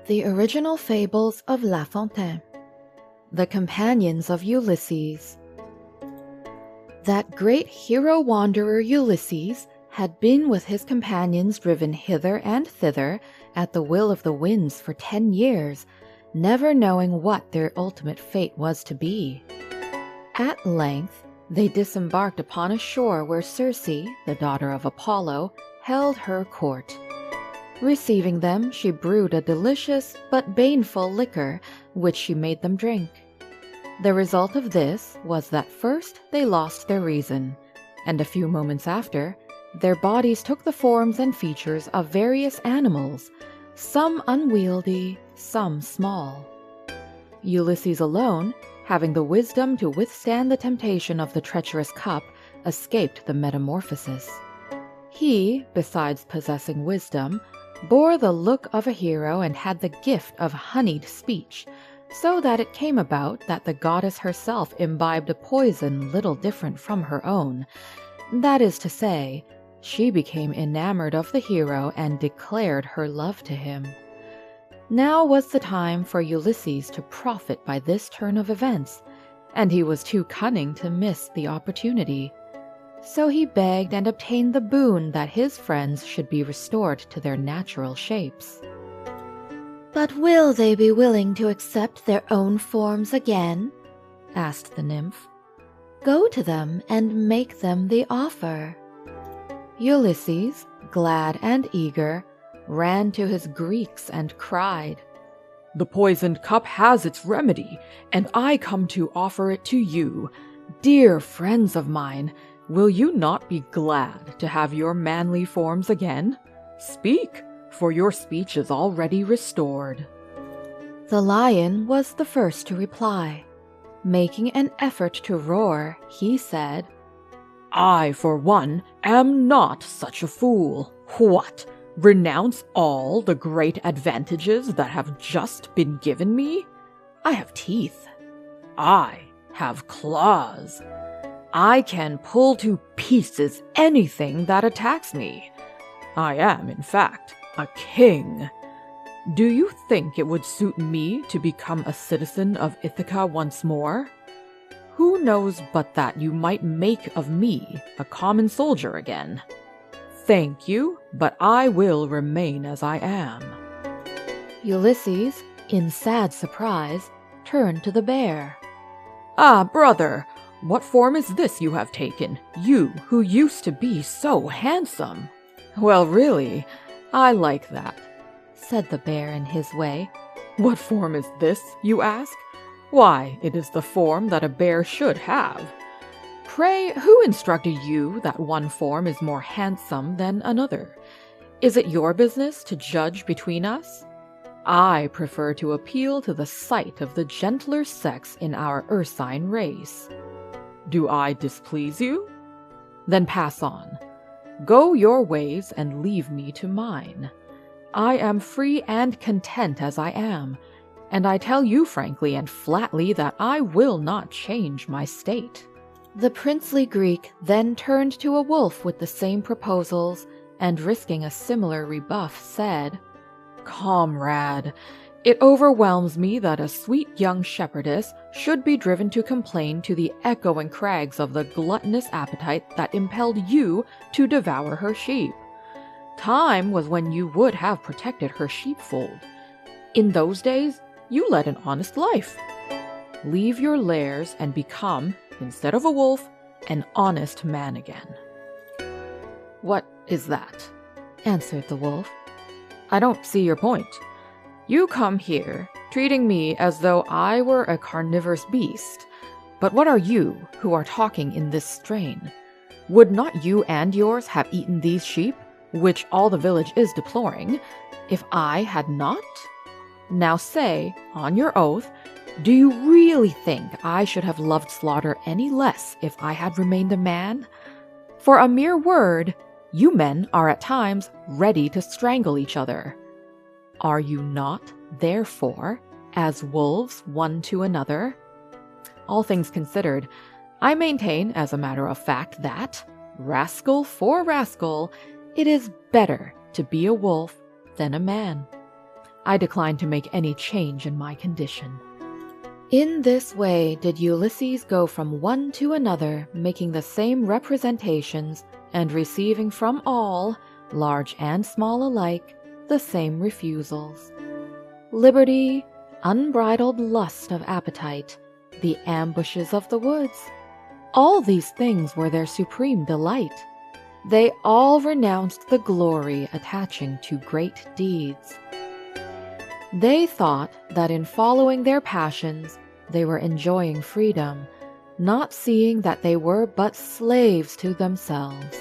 The original fables of La Fontaine. The companions of Ulysses. That great hero-wanderer Ulysses had been with his companions driven hither and thither at the will of the winds for 10 years, never knowing what their ultimate fate was to be. At length, they disembarked upon a shore where Circe, the daughter of Apollo, held her court. Receiving them, she brewed a delicious but baneful liquor, which she made them drink. The result of this was that first they lost their reason, and a few moments after, their bodies took the forms and features of various animals, some unwieldy, some small. Ulysses alone, having the wisdom to withstand the temptation of the treacherous cup, escaped the metamorphosis. He, besides possessing wisdom, bore the look of a hero and had the gift of honeyed speech, so that it came about that the goddess herself imbibed a poison little different from her own. That is to say, she became enamored of the hero and declared her love to him. Now was the time for Ulysses to profit by this turn of events, and he was too cunning to miss the opportunity. So he begged and obtained the boon that his friends should be restored to their natural shapes. "But will they be willing to accept their own forms again?" asked the nymph. "Go to them and make them the offer." Ulysses, glad and eager, ran to his Greeks and cried, "The poisoned cup has its remedy, and I come to offer it to you. Dear friends of mine, will you not be glad to have your manly forms again? Speak, for your speech is already restored." The lion was the first to reply. Making an effort to roar, he said, "I, for one, am not such a fool. What? Renounce all the great advantages that have just been given me? I have teeth. I have claws. I can pull to pieces anything that attacks me. I am, in fact, a king. Do you think it would suit me to become a citizen of Ithaca once more? Who knows but that you might make of me a common soldier again? Thank you, but I will remain as I am." Ulysses, in sad surprise, turned to the bear. "Ah, brother, what form is this you have taken, you who used to be so handsome?" "Well, really, I like that," said the bear in his way. "What form is this, you ask? Why, it is the form that a bear should have. Pray, who instructed you that one form is more handsome than another? Is it your business to judge between us? I prefer to appeal to the sight of the gentler sex in our ursine race. Do I displease you? Then pass on. Go your ways and leave me to mine. I am free and content as I am, and I tell you frankly and flatly that I will not change my state." The princely Greek then turned to a wolf with the same proposals, and risking a similar rebuff, said, "Comrade, it overwhelms me that a sweet young shepherdess should be driven to complain to the echoing crags of the gluttonous appetite that impelled you to devour her sheep. Time was when you would have protected her sheepfold. In those days, you led an honest life. Leave your lairs and become, instead of a wolf, an honest man again." "What is that?" answered the wolf. "I don't see your point. You come here, treating me as though I were a carnivorous beast. But what are you, who are talking in this strain? Would not you and yours have eaten these sheep, which all the village is deploring, if I had not? Now say, on your oath, do you really think I should have loved slaughter any less if I had remained a man? For a mere word, you men are at times ready to strangle each other. Are you not, therefore, as wolves one to another? All things considered, I maintain as a matter of fact that, rascal for rascal, it is better to be a wolf than a man. I decline to make any change in my condition." In this way did Ulysses go from one to another, making the same representations and receiving from all, large and small alike, the same refusals. Liberty, unbridled lust of appetite, the ambushes of the woods, all these things were their supreme delight. They all renounced the glory attaching to great deeds. They thought that in following their passions they were enjoying freedom, not seeing that they were but slaves to themselves.